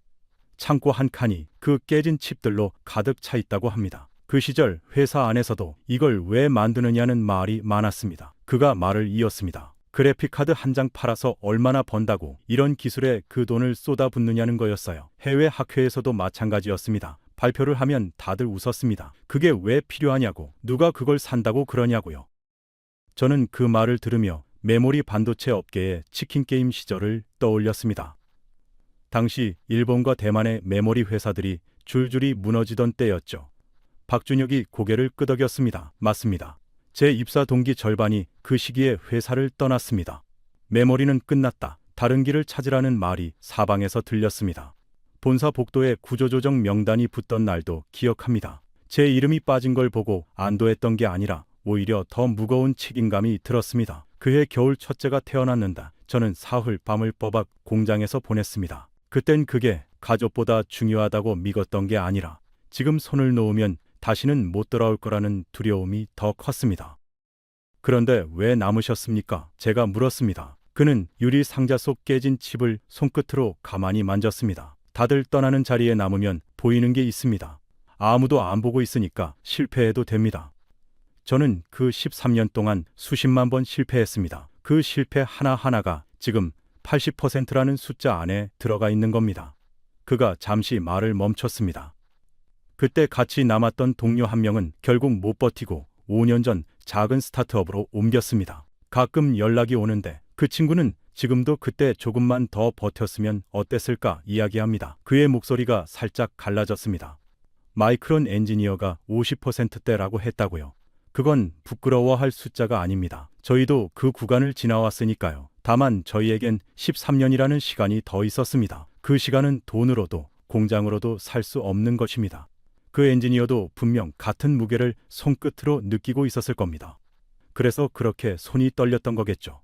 창고 한 칸이 그 깨진 칩들로 가득 차 있다고 합니다. 그 시절 회사 안에서도 이걸 왜 만드느냐는 말이 많았습니다. 그가 말을 이었습니다. 그래픽카드 한 장 팔아서 얼마나 번다고 이런 기술에 그 돈을 쏟아붓느냐는 거였어요. 해외 학회에서도 마찬가지였습니다. 발표를 하면 다들 웃었습니다. 그게 왜 필요하냐고, 누가 그걸 산다고 그러냐고요. 저는 그 말을 들으며 메모리 반도체 업계의 치킨 게임 시절을 떠올렸습니다. 당시 일본과 대만의 메모리 회사들이 줄줄이 무너지던 때였죠. 박준혁이 고개를 끄덕였습니다. 맞습니다. 제 입사 동기 절반이 그 시기에 회사를 떠났습니다. 메모리는 끝났다. 다른 길을 찾으라는 말이 사방에서 들렸습니다. 본사 복도에 구조조정 명단이 붙던 날도 기억합니다. 제 이름이 빠진 걸 보고 안도했던 게 아니라 오히려 더 무거운 책임감이 들었습니다. 그해 겨울 첫째가 태어났는다. 저는 사흘 밤을 뽑아 공장에서 보냈습니다. 그땐 그게 가족보다 중요하다고 믿었던 게 아니라 지금 손을 놓으면 다시는 못 돌아올 거라는 두려움이 더 컸습니다. 그런데 왜 남으셨습니까? 제가 물었습니다. 그는 유리 상자 속 깨진 칩을 손끝으로 가만히 만졌습니다. 다들 떠나는 자리에 남으면 보이는 게 있습니다. 아무도 안 보고 있으니까 실패해도 됩니다. 저는 그 13년 동안 수십만 번 실패했습니다. 그 실패 하나하나가 지금 80%라는 숫자 안에 들어가 있는 겁니다. 그가 잠시 말을 멈췄습니다. 그때 같이 남았던 동료 한 명은 결국 못 버티고 5년 전 작은 스타트업으로 옮겼습니다. 가끔 연락이 오는데 그 친구는 지금도 그때 조금만 더 버텼으면 어땠을까 이야기합니다. 그의 목소리가 살짝 갈라졌습니다. 마이크론 엔지니어가 50%대라고 했다고요. 그건 부끄러워할 숫자가 아닙니다. 저희도 그 구간을 지나왔으니까요. 다만 저희에겐 13년이라는 시간이 더 있었습니다. 그 시간은 돈으로도 공장으로도 살 수 없는 것입니다. 그 엔지니어도 분명 같은 무게를 손끝으로 느끼고 있었을 겁니다. 그래서 그렇게 손이 떨렸던 거겠죠.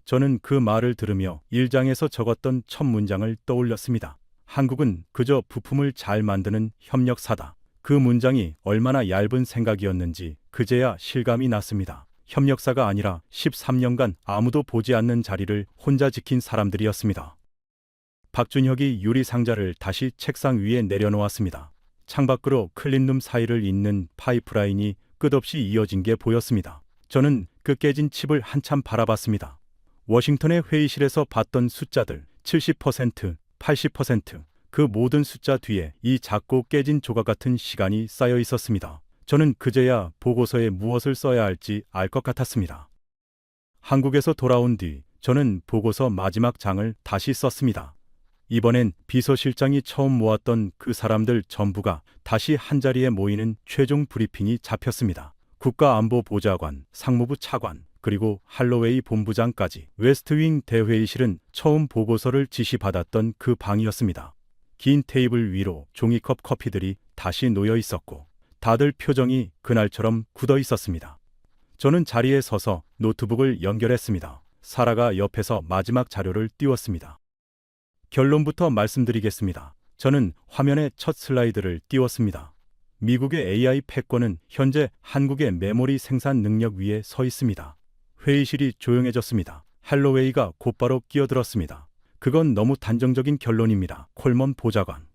저는 그 말을 들으며 일장에서 적었던 첫 문장을 떠올렸습니다. 한국은 그저 부품을 잘 만드는 협력사다. 그 문장이 얼마나 얇은 생각이었는지 그제야 실감이 났습니다. 협력사가 아니라 13년간 아무도 보지 않는 자리를 혼자 지킨 사람들이었습니다. 박준혁이 유리 상자를 다시 책상 위에 내려놓았습니다. 창밖으로 클린룸 사이를 잇는 파이프라인이 끝없이 이어진 게 보였습니다. 저는 그 깨진 칩을 한참 바라봤습니다. 워싱턴의 회의실에서 봤던 숫자들 70%, 80%, 그 모든 숫자 뒤에 이 작고 깨진 조각 같은 시간이 쌓여 있었습니다. 저는 그제야 보고서에 무엇을 써야 할지 알 것 같았습니다. 한국에서 돌아온 뒤 저는 보고서 마지막 장을 다시 썼습니다. 이번엔 비서실장이 처음 모았던 그 사람들 전부가 다시 한자리에 모이는 최종 브리핑이 잡혔습니다. 국가안보보좌관, 상무부 차관, 그리고 할로웨이 본부장까지. 웨스트윙 대회의실은 처음 보고서를 지시받았던 그 방이었습니다. 긴 테이블 위로 종이컵 커피들이 다시 놓여 있었고 다들 표정이 그날처럼 굳어 있었습니다. 저는 자리에 서서 노트북을 연결했습니다. 사라가 옆에서 마지막 자료를 띄웠습니다. 결론부터 말씀드리겠습니다. 저는 화면에 첫 슬라이드를 띄웠습니다. 미국의 AI 패권은 현재 한국의 메모리 생산 능력 위에 서 있습니다. 회의실이 조용해졌습니다. 할로웨이가 곧바로 끼어들었습니다. 그건 너무 단정적인 결론입니다. 콜먼 보좌관.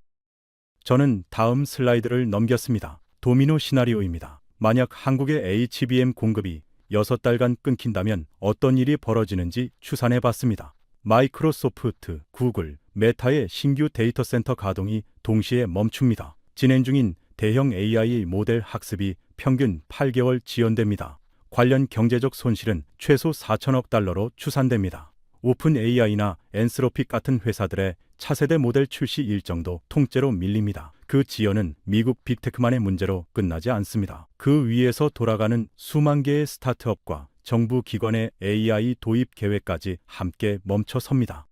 저는 다음 슬라이드를 넘겼습니다. 도미노 시나리오입니다. 만약 한국의 HBM 공급이 6달간 끊긴다면 어떤 일이 벌어지는지 추산해봤습니다. 마이크로소프트, 구글, 메타의 신규 데이터 센터 가동이 동시에 멈춥니다. 진행 중인 대형 AI 모델 학습이 평균 8개월 지연됩니다. 관련 경제적 손실은 최소 4천억 달러로 추산됩니다. 오픈 AI나 엔스로픽 같은 회사들의 차세대 모델 출시 일정도 통째로 밀립니다. 그 지연은 미국 빅테크만의 문제로 끝나지 않습니다. 그 위에서 돌아가는 수만 개의 스타트업과 정부 기관의 AI 도입 계획까지 함께 멈춰섭니다.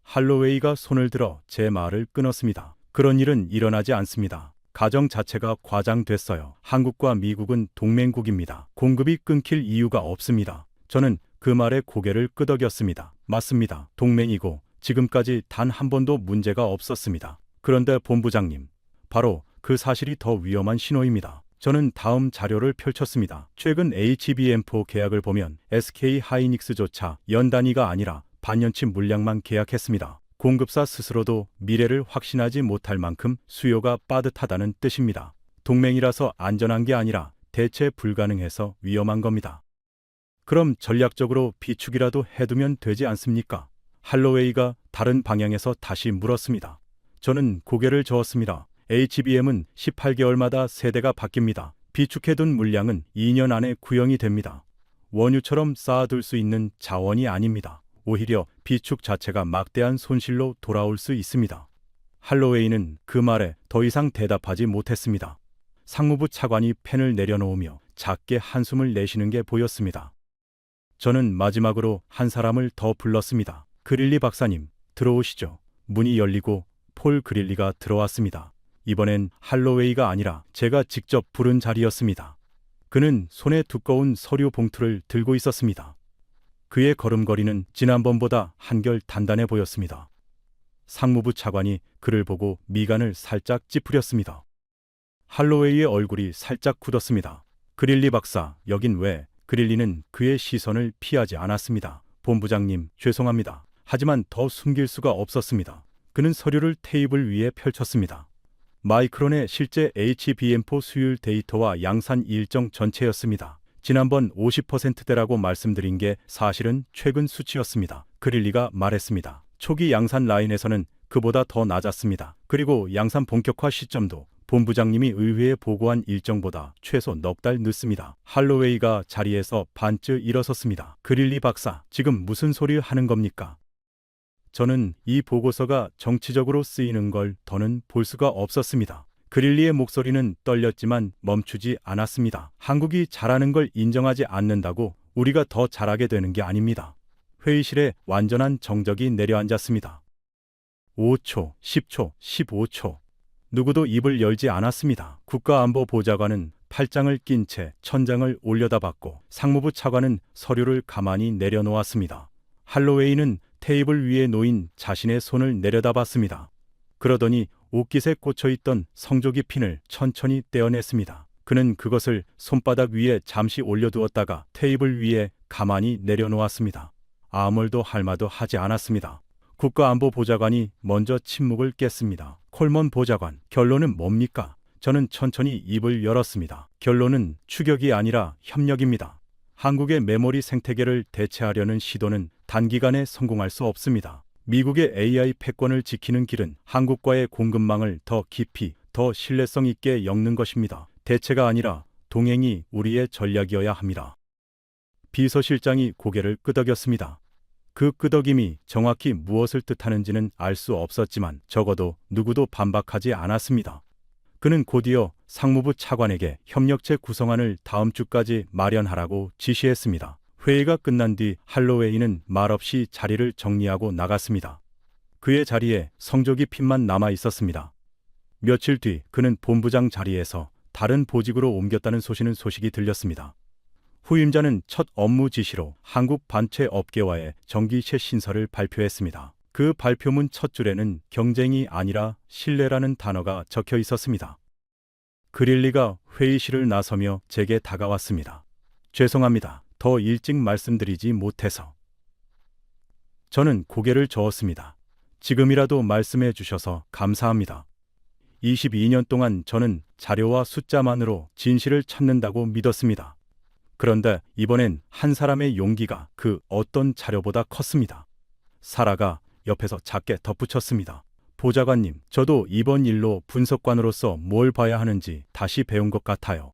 할로웨이가 손을 들어 제 말을 끊었습니다. 그런 일은 일어나지 않습니다. 가정 자체가 과장됐어요. 한국과 미국은 동맹국입니다. 공급이 끊길 이유가 없습니다. 저는 그 말에 고개를 끄덕였습니다. 맞습니다. 동맹이고 지금까지 단 한 번도 문제가 없었습니다. 그런데 본부장님, 바로 그 사실이 더 위험한 신호입니다. 저는 다음 자료를 펼쳤습니다. 최근 HBM4 계약을 보면 SK 하이닉스조차 연 단위가 아니라 반년치 물량만 계약했습니다. 공급사 스스로도 미래를 확신하지 못할 만큼 수요가 빠듯하다는 뜻입니다. 동맹이라서 안전한 게 아니라 대체 불가능해서 위험한 겁니다. 그럼 전략적으로 비축이라도 해두면 되지 않습니까? 할로웨이가 다른 방향에서 다시 물었습니다. 저는 고개를 저었습니다. HBM은 18개월마다 세대가 바뀝니다. 비축해둔 물량은 2년 안에 구형이 됩니다. 원유처럼 쌓아둘 수 있는 자원이 아닙니다. 오히려 비축 자체가 막대한 손실로 돌아올 수 있습니다. 할로웨이는 그 말에 더 이상 대답하지 못했습니다. 상무부 차관이 펜을 내려놓으며 작게 한숨을 내쉬는 게 보였습니다. 저는 마지막으로 한 사람을 더 불렀습니다. 그릴리 박사님, 들어오시죠. 문이 열리고 폴 그릴리가 들어왔습니다. 이번엔 할로웨이가 아니라 제가 직접 부른 자리였습니다. 그는 손에 두꺼운 서류 봉투를 들고 있었습니다. 그의 걸음걸이는 지난번보다 한결 단단해 보였습니다. 상무부 차관이 그를 보고 미간을 살짝 찌푸렸습니다. 할로웨이의 얼굴이 살짝 굳었습니다. 그릴리 박사, 여긴 왜? 그릴리는 그의 시선을 피하지 않았습니다. 본부장님, 죄송합니다. 하지만 더 숨길 수가 없었습니다. 그는 서류를 테이블 위에 펼쳤습니다. 마이크론의 실제 HBM4 수율 데이터와 양산 일정 전체였습니다. 지난번 50%대라고 말씀드린 게 사실은 최근 수치였습니다. 그릴리가 말했습니다. 초기 양산 라인에서는 그보다 더 낮았습니다. 그리고 양산 본격화 시점도 본부장님이 의회에 보고한 일정보다 최소 넉 달 늦습니다. 할로웨이가 자리에서 반쯤 일어섰습니다. 그릴리 박사, 지금 무슨 소리 하는 겁니까? 저는 이 보고서가 정치적으로 쓰이는 걸 더는 볼 수가 없었습니다. 그릴리의 목소리는 떨렸지만 멈추지 않았습니다. 한국이 잘하는 걸 인정하지 않는다고 우리가 더 잘하게 되는 게 아닙니다. 회의실에 완전한 정적이 내려앉았습니다. 5초, 10초, 15초. 누구도 입을 열지 않았습니다. 국가안보보좌관은 팔짱을 낀 채 천장을 올려다봤고 상무부 차관은 서류를 가만히 내려놓았습니다. 할로웨이는 테이블 위에 놓인 자신의 손을 내려다봤습니다. 그러더니 옷깃에 꽂혀있던 성조기 핀을 천천히 떼어냈습니다. 그는 그것을 손바닥 위에 잠시 올려두었다가 테이블 위에 가만히 내려놓았습니다. 아무 말도 할 말도 하지 않았습니다. 국가안보보좌관이 먼저 침묵을 깼습니다. 콜먼 보좌관, 결론은 뭡니까? 저는 천천히 입을 열었습니다. 결론은 추격이 아니라 협력입니다. 한국의 메모리 생태계를 대체하려는 시도는 단기간에 성공할 수 없습니다. 미국의 AI 패권을 지키는 길은 한국과의 공급망을 더 깊이, 더 신뢰성 있게 엮는 것입니다. 대체가 아니라 동행이 우리의 전략이어야 합니다. 비서실장이 고개를 끄덕였습니다. 그 끄덕임이 정확히 무엇을 뜻하는지는 알 수 없었지만 적어도 누구도 반박하지 않았습니다. 그는 곧이어 상무부 차관에게 협력체 구성안을 다음 주까지 마련하라고 지시했습니다. 회의가 끝난 뒤 할로웨이는 말없이 자리를 정리하고 나갔습니다. 그의 자리에 성조기 핀만 남아 있었습니다. 며칠 뒤 그는 본부장 자리에서 다른 보직으로 옮겼다는 소식이 들렸습니다. 후임자는 첫 업무 지시로 한국 반체 업계와의 정기체 신설을 발표했습니다. 그 발표문 첫 줄에는 경쟁이 아니라 신뢰라는 단어가 적혀 있었습니다. 그릴리가 회의실을 나서며 제게 다가왔습니다. 죄송합니다. 더 일찍 말씀드리지 못해서. 저는 고개를 저었습니다. 지금이라도 말씀해 주셔서 감사합니다. 22년 동안 저는 자료와 숫자만으로 진실을 찾는다고 믿었습니다. 그런데 이번엔 한 사람의 용기가 그 어떤 자료보다 컸습니다. 사라가 옆에서 작게 덧붙였습니다. 보좌관님, 저도 이번 일로 분석관으로서 뭘 봐야 하는지 다시 배운 것 같아요.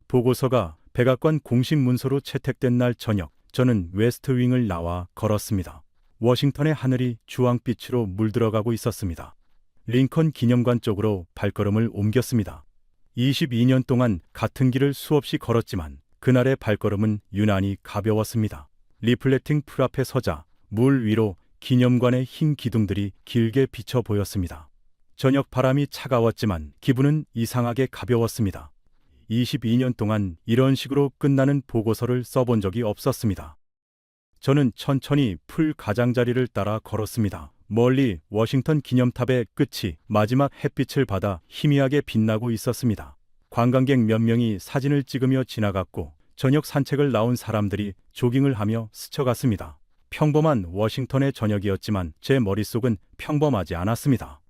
보고서가 백악관 공식 문서로 채택된 날 저녁, 저는 웨스트윙을 나와 걸었습니다. 워싱턴의 하늘이 주황빛으로 물들어가고 있었습니다. 링컨 기념관 쪽으로 발걸음을 옮겼습니다. 22년 동안 같은 길을 수없이 걸었지만 그날의 발걸음은 유난히 가벼웠습니다. 리플렉팅 풀 앞에 서자 물 위로 기념관의 흰 기둥들이 길게 비쳐 보였습니다. 저녁 바람이 차가웠지만 기분은 이상하게 가벼웠습니다. 22년 동안 이런 식으로 끝나는 보고서를 써본 적이 없었습니다. 저는 천천히 풀 가장자리를 따라 걸었습니다. 멀리 워싱턴 기념탑의 끝이 마지막 햇빛을 받아 희미하게 빛나고 있었습니다. 관광객 몇 명이 사진을 찍으며 지나갔고 저녁 산책을 나온 사람들이 조깅을 하며 스쳐갔습니다. 평범한 워싱턴의 저녁이었지만 제 머릿속은 평범하지 않았습니다.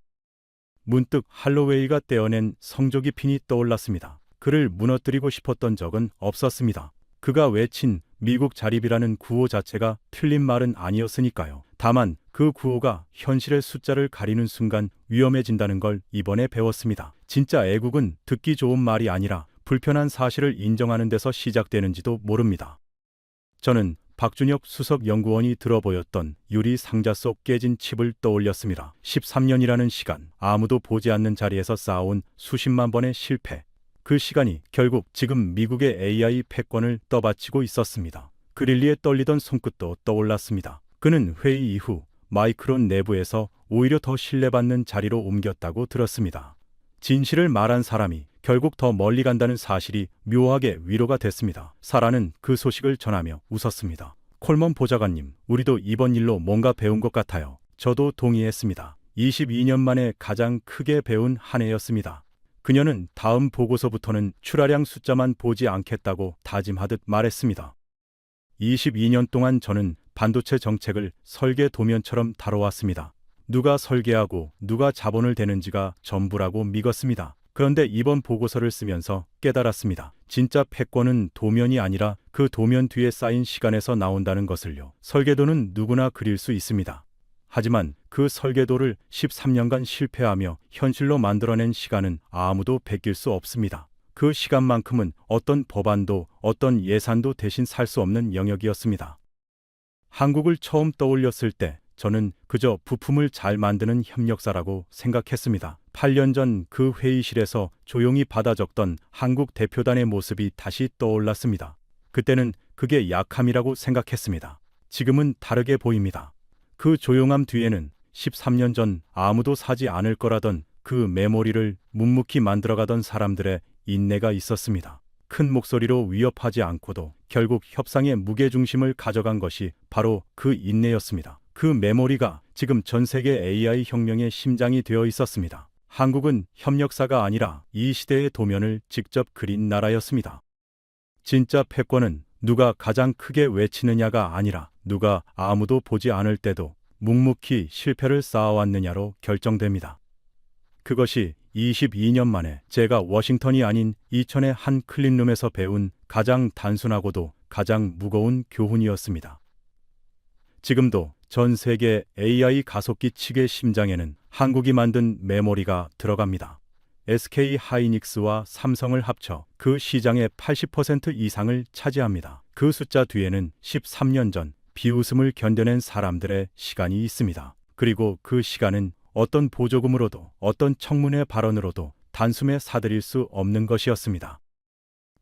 문득 할로웨이가 떼어낸 성조기 핀이 떠올랐습니다. 그를 무너뜨리고 싶었던 적은 없었습니다. 그가 외친 미국 자립이라는 구호 자체가 틀린 말은 아니었으니까요. 다만 그 구호가 현실의 숫자를 가리는 순간 위험해진다는 걸 이번에 배웠습니다. 진짜 애국은 듣기 좋은 말이 아니라 불편한 사실을 인정하는 데서 시작되는지도 모릅니다. 저는 박준혁 수석 연구원이 들어보였던 유리 상자 속 깨진 칩을 떠올렸습니다. 13년이라는 시간, 아무도 보지 않는 자리에서 쌓아온 수십만 번의 실패. 그 시간이 결국 지금 미국의 AI 패권을 떠받치고 있었습니다. 그릴리에 떨리던 손끝도 떠올랐습니다. 그는 회의 이후 마이크론 내부에서 오히려 더 신뢰받는 자리로 옮겼다고 들었습니다. 진실을 말한 사람이 결국 더 멀리 간다는 사실이 묘하게 위로가 됐습니다. 사라는 그 소식을 전하며 웃었습니다. 콜먼 보좌관님, 우리도 이번 일로 뭔가 배운 것 같아요. 저도 동의했습니다. 22년 만에 가장 크게 배운 한 해였습니다. 그녀는 다음 보고서부터는 출하량 숫자만 보지 않겠다고 다짐하듯 말했습니다. 22년 동안 저는 반도체 정책을 설계 도면처럼 다뤄왔습니다. 누가 설계하고 누가 자본을 대는지가 전부라고 믿었습니다. 그런데 이번 보고서를 쓰면서 깨달았습니다. 진짜 패권은 도면이 아니라 그 도면 뒤에 쌓인 시간에서 나온다는 것을요. 설계도는 누구나 그릴 수 있습니다. 하지만 그 설계도를 13년간 실패하며 현실로 만들어낸 시간은 아무도 베낄 수 없습니다. 그 시간만큼은 어떤 법안도 어떤 예산도 대신 살 수 없는 영역이었습니다. 한국을 처음 떠올렸을 때 저는 그저 부품을 잘 만드는 협력사라고 생각했습니다. 8년 전 그 회의실에서 조용히 받아 적던 한국 대표단의 모습이 다시 떠올랐습니다. 그때는 그게 약함이라고 생각했습니다. 지금은 다르게 보입니다. 그 조용함 뒤에는 13년 전 아무도 사지 않을 거라던 그 메모리를 묵묵히 만들어가던 사람들의 인내가 있었습니다. 큰 목소리로 위협하지 않고도 결국 협상의 무게중심을 가져간 것이 바로 그 인내였습니다. 그 메모리가 지금 전 세계 AI 혁명의 심장이 되어 있었습니다. 한국은 협력사가 아니라 이 시대의 도면을 직접 그린 나라였습니다. 진짜 패권은 누가 가장 크게 외치느냐가 아니라 누가 아무도 보지 않을 때도 묵묵히 실패를 쌓아왔느냐로 결정됩니다. 그것이 22년 만에 제가 워싱턴이 아닌 이천의 한 클린룸에서 배운 가장 단순하고도 가장 무거운 교훈이었습니다. 지금도 전 세계 AI 가속기 측의 심장에는 한국이 만든 메모리가 들어갑니다. SK 하이닉스와 삼성을 합쳐 그 시장의 80% 이상을 차지합니다. 그 숫자 뒤에는 13년 전 비웃음을 견뎌낸 사람들의 시간이 있습니다. 그리고 그 시간은 어떤 보조금으로도 어떤 청문회 발언으로도 단숨에 사들일 수 없는 것이었습니다.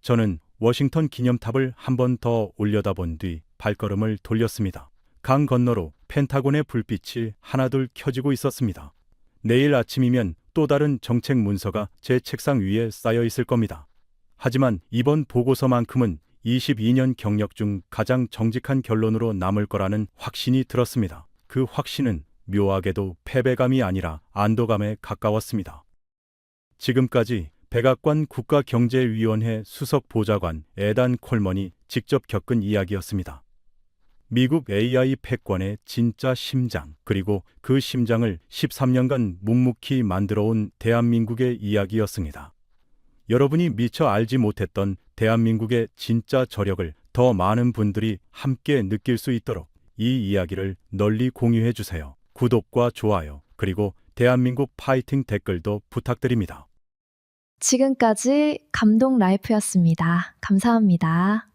저는 워싱턴 기념탑을 한 번 더 올려다본 뒤 발걸음을 돌렸습니다. 강 건너로 펜타곤의 불빛이 하나둘 켜지고 있었습니다. 내일 아침이면 또 다른 정책 문서가 제 책상 위에 쌓여 있을 겁니다. 하지만 이번 보고서만큼은 22년 경력 중 가장 정직한 결론으로 남을 거라는 확신이 들었습니다. 그 확신은 묘하게도 패배감이 아니라 안도감에 가까웠습니다. 지금까지 백악관 국가경제위원회 수석 보좌관 에단 콜먼이 직접 겪은 이야기였습니다. 미국 AI 패권의 진짜 심장, 그리고 그 심장을 13년간 묵묵히 만들어온 대한민국의 이야기였습니다. 여러분이 미처 알지 못했던 대한민국의 진짜 저력을 더 많은 분들이 함께 느낄 수 있도록 이 이야기를 널리 공유해 주세요. 구독과 좋아요, 그리고 대한민국 파이팅 댓글도 부탁드립니다. 지금까지 감동 라이프였습니다. 감사합니다.